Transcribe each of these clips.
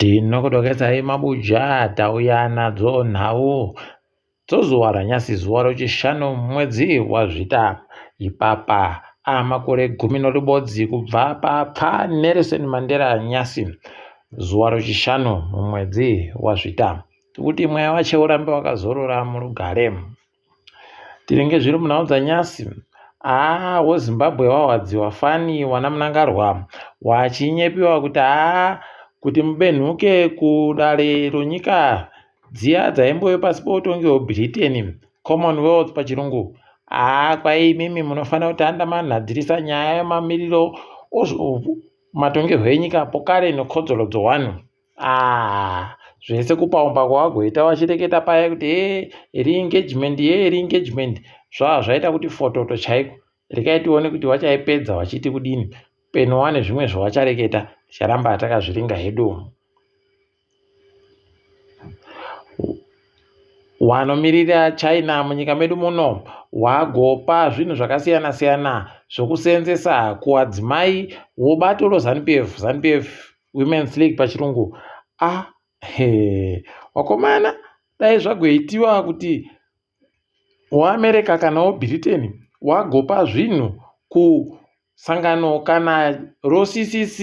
Tinokudokedzai mabuja tauya nadzo nhau dzozuwa ranyasi zuwa rechishanu mwedzi waZvita ipapa amakore 10 kubva papfa Nelson Mandela nyasi zuwa rechishanu mumwedzi waZvita kuti mweya wache urambe wakazorora murugare. Tiringe zviri munhau dzanyasi weZimbabwe wawadziwa fani wanamunangarwa wachinyepiwa kuti mubenhuke kudare ronyika dziya dzaimbove pasi poutongi hweBritain, Commonwealth pachirungu. Kwai imimi munofanira kuti manhadzirisa nyaya yemamiriro matongerwo enyika pokare nekodzero dzowanhu. Zvese kupaumba kwawagoita wachireketa paya kuti re-engagement zvaita kuti fototo chaiko. Rekai tione kuti wachaipedza wachiti kudini. Penuwa nezvimwe zvawachareketa ticharamba takazviringa hedu. Wanomirira China munyika medu muno wagopa zvinhu zvakasiyana siyana zvokuseenzesa kuwadzimai wobatoro ZANU-PF Women's League pachirungu. Wakomana dai zvagoitiwa kuti weAmerica kana weBritain wagopa zvinhu kusangano kana roCCC,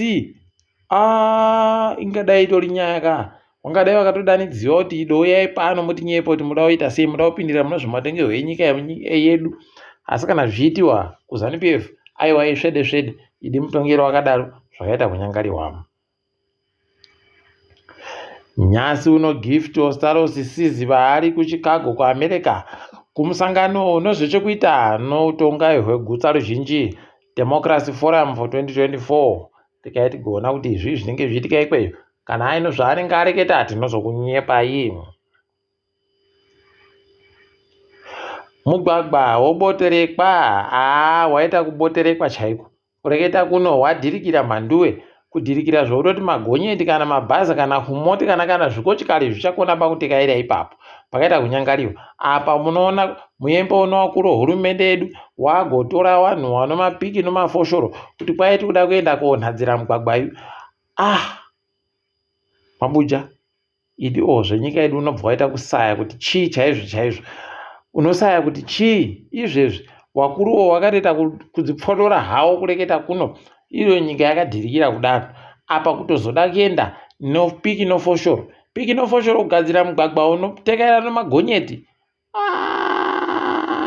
ingadai itori nyaya wangadai wakatodanidziwa kuti idouyai pano mutinyepo kuti muda kuita sei, muda kupindira mune zvematongerwo enyika yedu. Asi kana zvichiitiwa kuZANU-PF aiwa isvede idi mutongero wakadaro zvakaita kunyangariwa. Nyasi uno Gift Ostaros Siziva ari kuChicago kuAmerica kumusangano unozvechekuita noutonga hwegutsa ruzhinji Democracy Forum for 2024. Tikaiti gona kuti izvi zvinenge zviitika ikweyo kana aino zvaanenge areketa tinozokunyepai. Mugwagwa woboterekwa, waita kuboterekwa chaiko. Kureketa kuno wadhirikira mhanduwe, kudhirikira zvoutoti magonyeti kana mabhazi kana humoti kana zvikochikari zvichakona pakutekaira ipapo pakaita kunyangariwa. Apa munoona muembo unowakuru hurumende yedu wagotora vanhu vano mapiki nomafoshoro kuti kwaiti kuda kuenda konhadzira mugwagwa iyu. Mabuja idi zvenyika yedu unobva waita kusaya kuti chii chaizvo. Unosaya kuti chii izvezvi wakuruwo wakatoita kudzipfodora hawo kureketa kuno iyo nyika yakadhirikira kudaro. Apa kutozoda kuenda nopiki nofoshoro kugadzira mugwagwa unotekaira nomagonyeti.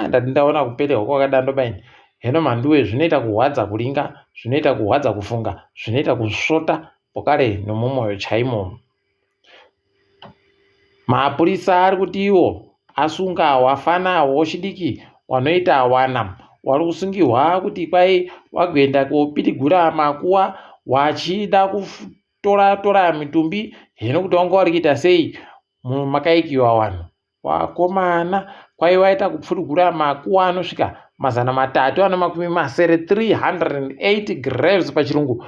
Ndati ndaona kupera kwakadandobaini. Heno mhanduwe zvinoita kuhwadza kuringa, zvinoita kuhwadza kufunga, zvinoita kusvota pokare nomumwoyo chaimo. Mapurisa ari kuti iwo asunga wafana wochidiki wanoita wana wari kusungirwa kuti kwai wagoenda kopitigura makuwa wachida kutora mitumbi. Hino kuti wanga wari kuita sei makaikiwa wanhu. Wakomana kwai waita kupfurugura makuwa anosvika 308 graves pachirungu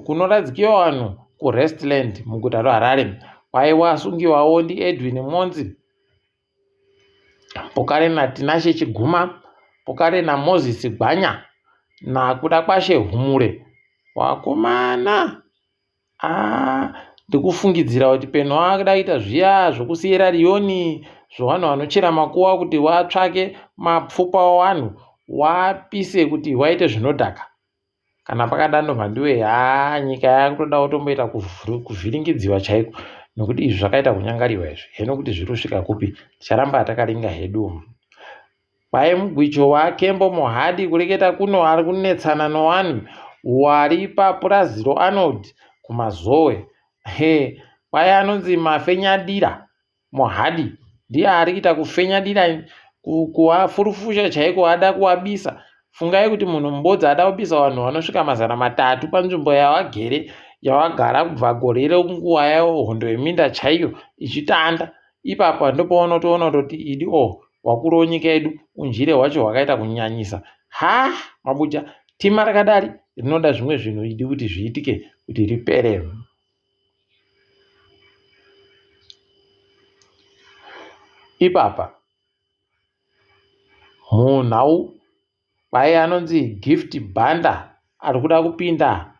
kunoradzikiwa wanhu kuRestland muguta reHarare. Kwai wasungiwawo ndiEdwin Monzi, pokare naTinashe Chiguma, pokare naMoses Gwanya nakuda kwashe Humure. Wakomana ndikufungidzira kuti peno wakuda kuita zviya zvokusiyira Rioni zvavanhu vanochera makuwa kuti watsvake mapfupa wavanhu wapise kuti waite zvinodhaka. Kana pakadando mhanduwe nyika yakutoda kutomboita kuvhiringidziwa chaiko nokuti izvi zvakaita kunyangariwa izvi. Heno kuti zviri kusvika kupi ticharamba takaringa hedu. Kwai mugwicho waKembo Mohadi kureketa kuno ari kunetsana nevanhu wari paPuraziro Arnold kumazowe. Kwai anonzi Mafenyadira Mohadi ndiye ari kuita kufenyadira kuwafurufusha chaiko, ada kuwabisa. Fungai kuti munhu mubodzi ada kubisa vanhu vanosvika 300 panzvimbo yawagara kubva gore renguva yehondo yeminda chaiyo ichitanda. Ipapa ndopaunotoona kuti idi wakuru wenyika yedu unjire hwacho hwakaita kunyanyisa. Mabuja tima rakadari rinoda zvimwe zvinhu idi kuti zviitike kuti ripere. Ipapa munhau kwai anonzi Gift Banda ari kuda kupinda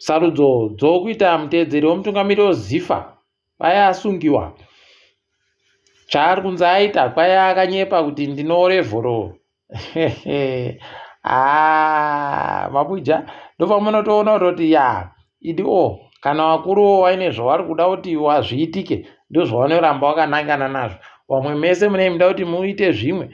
sarudzo dzokuita muteedzeri womutungamiri wozifa paya asungiwa. Chaari kunzi aita kwaya akanyepa kuti ndinorevhoro mabuja ndopamunotoona kuti ya idio kana wakuruwo waine zvavari kuda kuti wazviitike ndozvavanoramba wakanangana nazvo. Vamwe mese munei muda kuti muite zvimwe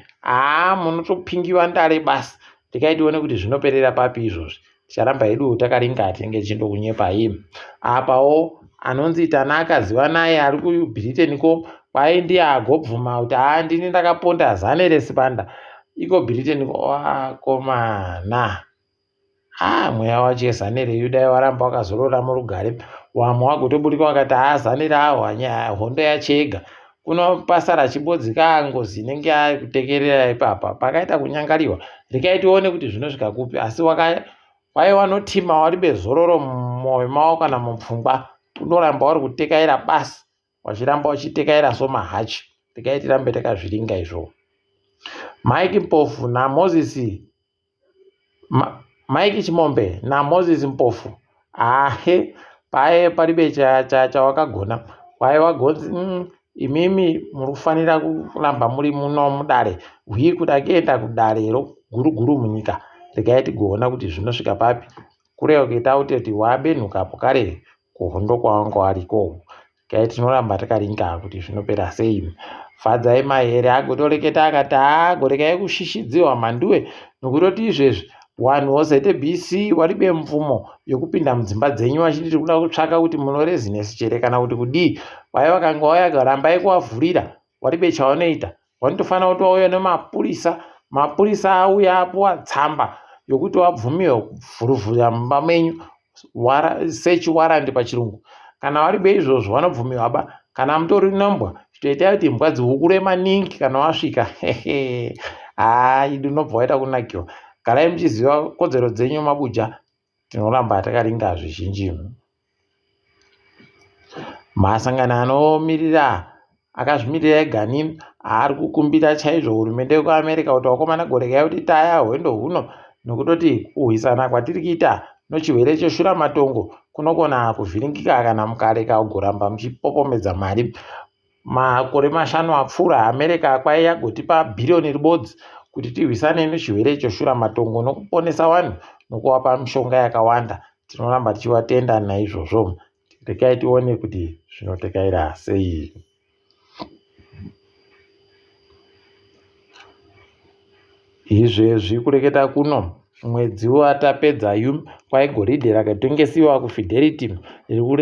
munotopingiwa ndare basi. Tikaitione kuti zvinoperera papi izvozvi. Ticharamba hedu takaringa tinenge chindokunyepai. Apawo anonzi Tanaka ziva naye ari kuBritain ko kwai ndiye agobvuma kuti ndini ndakaponda zane resipanda iko Britain ko komana mweya wacho zane reyu dai waramba wakazorora murugare. Wamwe wagotoburika wakati zane raho hondo yachega kunopasara chibodzika ngozi inenge yakutekerera ipapa pakaita kunyangariwa. Rikaitione kuti zvinosvika kupi asi waiwa notima wari bezororo mumwoyo mavo kana mupfungwa unoramba wari kutekaira basi wachiramba wachitekaira somahachi. Rikaitirambe takazviringa izvo. Mike Mpofu naMoses Mike Chimombe naMoses Mpofu paye paribe chawakagona waiwagonzi imimi murufanira kuramba muri muno mudare hwi kuti akienda kudarero guruguru munyika. Rikaiti kuona kuti zvinosvika papi kureva kuita kuti wabenhukapo kare kuhondo kwawanga wariko. Kaiti tinoramba takaringa kuti zvinopera sei. Fadzai mahere agotoreketa akati agorekai kushishidziwa manduwe nokutoti izvezvi wanhu wozoite BC waribe mvumo yokupinda mudzimba dzenyu vachiti kuda kutsvaka kuti muno rezinesi chere kana kuti kudii. Wai vakanga wauya rambai kuwavhurira waribe chaunoita. Wanotofanira kuti wauya nemapurisa. Mapurisa auya apuwa tsamba yokuti wabvumiwa kuvhuruvhura mumba menyu search warrant pachirungu. Kana waribe izvozvo vanobvumiwa kana mutori nombwa zvitoitai kuti imbwa dzihukure maningi kana wasvika. Inobva waita kunakiwa. Garai muchiziva kodzero dzenyu mabuja. Tinoramba takaringa zvizhinji. Masangano anomirira akazvimirira egani ari kukumbira chaizvo hurumende yekuAmerica kuti wakomana gorekai kuti taya hwendo huno nokutoti kuhwisana kwatiri kuita nochirwere cheshura matongo kunogona kuvhiringika kana mukareka kugoramba muchipopomedza mari. Makore 5 apfuura America kwai yagotipa bhirioni ribodzi kuti tirwisane nechirwere cheshura matongo nokuponesa vanhu nokuwapa mishonga yakawanda. Tinoramba tichivatenda naizvozvo. Rekai tione kuti zvinotekaira sei. Izvezvi kureketa kuno mwedzi watapedza kwai goridhe rakatengesiwa kuFidelity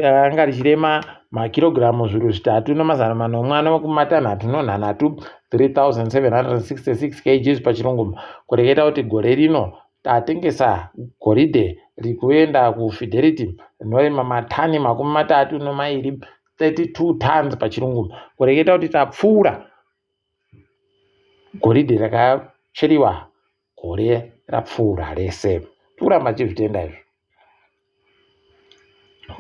ranga richirema makirogiramu 3,406 3,766 kg pachirungu. Kureketa kuti gore rino tatengesa goridhe rikuenda kuFidelity rinorema matani 32 32 tons pachirungu. Kureketa kuti tapfuura goridhe rakacheriwa gore rapfuura rese. Turamba tichizvitenda izvo.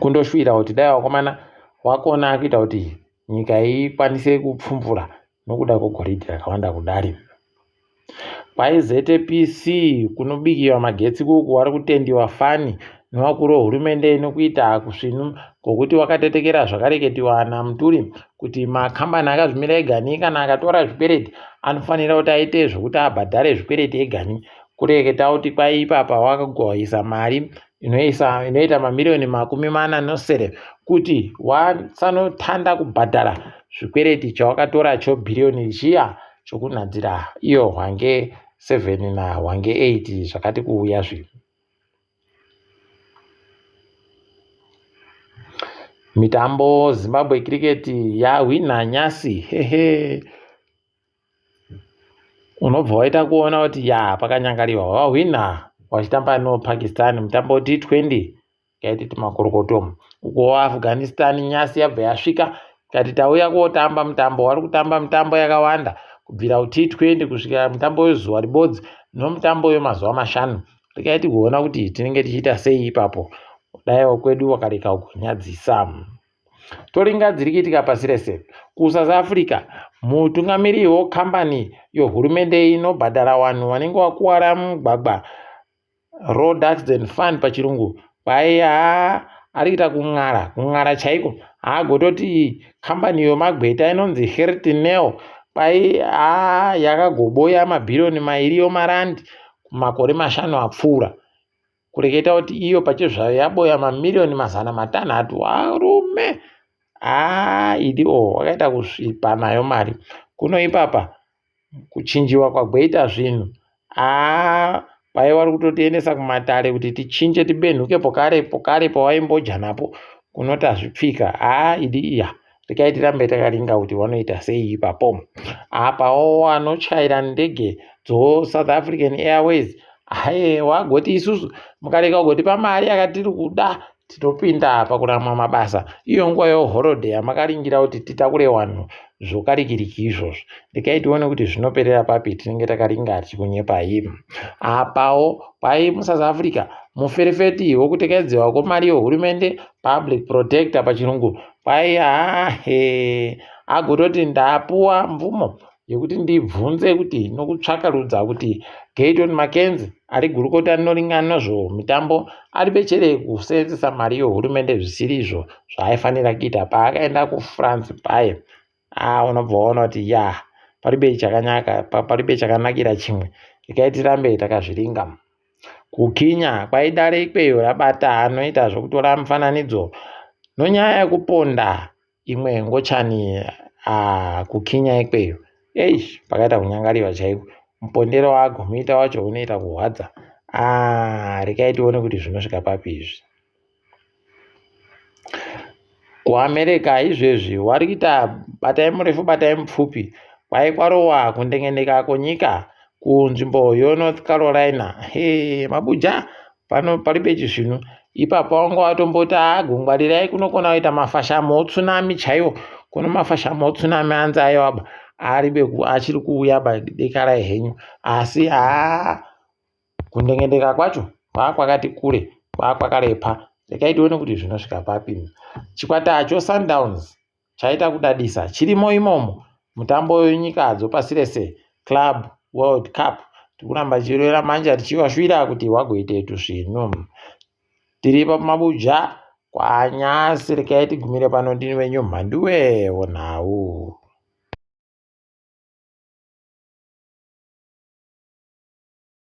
Kundoshuvira kuti dai wakomana wakona kuita kuti nyika ikwanise kupfumvura nokuda kwegoridhe rakawanda kudari. Kwai ZPC kunobikiwa magetsi kuku wari kutendiwa fani nevakuru vehurumende inokuita kusvinu ngokuti wakatetekera zvakareketiwa naMuturi kuti makambani akazvimira egani kana akatora zvikwereti anofanira kuti aite zvokuti abhadhare zvikwereti egani. Kureketa kuti kwai ipapa wakagwayisa mari inoita mamiliyoni 40 kuti wasanotanda kubhadhara zvikwereti chawakatora bhirioni chiya chokunadzira iyo hwange 7 na hwange 8 zvakati kuuya zvinhu. Mitambo Zimbabwe Cricket yahwina nyasi. Unobva waita kuona kuti pakanyangariwa wahwina wachitamba noPakistan mutambo T20 yaititi makorokotomo. Uko Afghanistan nyasi yabva yasvika kati tauya kotamba mutambo. Wari kutamba mitambo yakawanda kubvira T20 kusvika mutambo wezuva ribodzi nomutambo wemazuva 5. Rikaiti kuona kuti tinenge tichiita sei ipapo. Dai kwedu wakareka kugonyadzisa. Toringa dzirikitika pasi rese. KuSouth Africa mutungamiri wekambani yohurumende inobhadhara vanhu vanenge vakuwara mugwagwa Road Accident Fund pachirungu kwai ari kuita kung'ara chaiko. Haagototi kambani yomagweta inonzi Hertinel kwai yakagoboya mabhiriyoni 2 omarandi makore 5 apfuura, kureketa kuti iyo pachezvayo yaboya mamiliyoni 600. Arume idiwo wakaita kusvipa nayo mari kuno ipapa. Kuchinjiwa kwagweita zvinhu pai vari kutotiendesa kumatare kuti tichinje tibenhuke pokare pawaimboja napo kunoti hazvipfika. Idi iya rekai tirambe takaringa kuti vanoita sei ipapo. Apawo vanochaira ndege dzoSouth African Airways wagoti isusu mukareka kugotipa mari yakatiri kuda tinopinda pakurama mabasa. Iyo nguva yehorodhe yamakaringira kuti titakure vanhu zvokarikiriki izvozvo. Rekai tione kuti zvinoperera papi tinenge takaringa tichikunyepai. Apawo pai muSouth Africa muferefeti wokutekedzewa kwemari yehurumende, public protector pachirungu, kwai agototi ndapuwa mvumo yekuti ndibvunze kuti nokutsvakarudza kuti Gayton Mackenzie ari gurukota rinoringana nazvo mitambo aripechere kuseenzesa mari yehurumende zvisiri izvo zvaaifanira kuita paakaenda kuFrance paye. Unobva waona kuti paribe chakanakira chimwe. Rekai tirambe takazviringa. Kukinya kwaidare ikweyo rabata anoita zvokutora mufananidzo nonyaya yekuponda imwe ngochani kukinya ikweyo. Pakaita kunyangariwa chaiko. Mupondero waagomuita wacho unoita kuhwadza. Rekai tione kuti zvinosvika papi izvi. KuAmerica izvezvi wari kuita batai murefu batai mupfupi kwai kwarowa kundengendeka kwenyika kunzvimbo yeNorth Carolina. Mabuja paripe chizvino ipapo wanga watomboti gungwarirai kunokona kuita mafashamo tsunami chaiwo. Kuno mafashamo tsunami anzi aiwaba achiri kuuya dekarai henyu, asi kundengendeka kwacho kwakati kure kwakwakarepa. Rekai tione kuti zvinosvika papi. Chikwata choSundowns chaita kudadisa chirimo imomo mutambo wenyika dzopasi rese Club World Cup. Tikuramba chirwera manja tichivashuvira kuti wagoite tuzvinhu. Tiri pamabuja kwanyasi. Rekai tigumire pano ndini wenyu mhanduwe wonhau.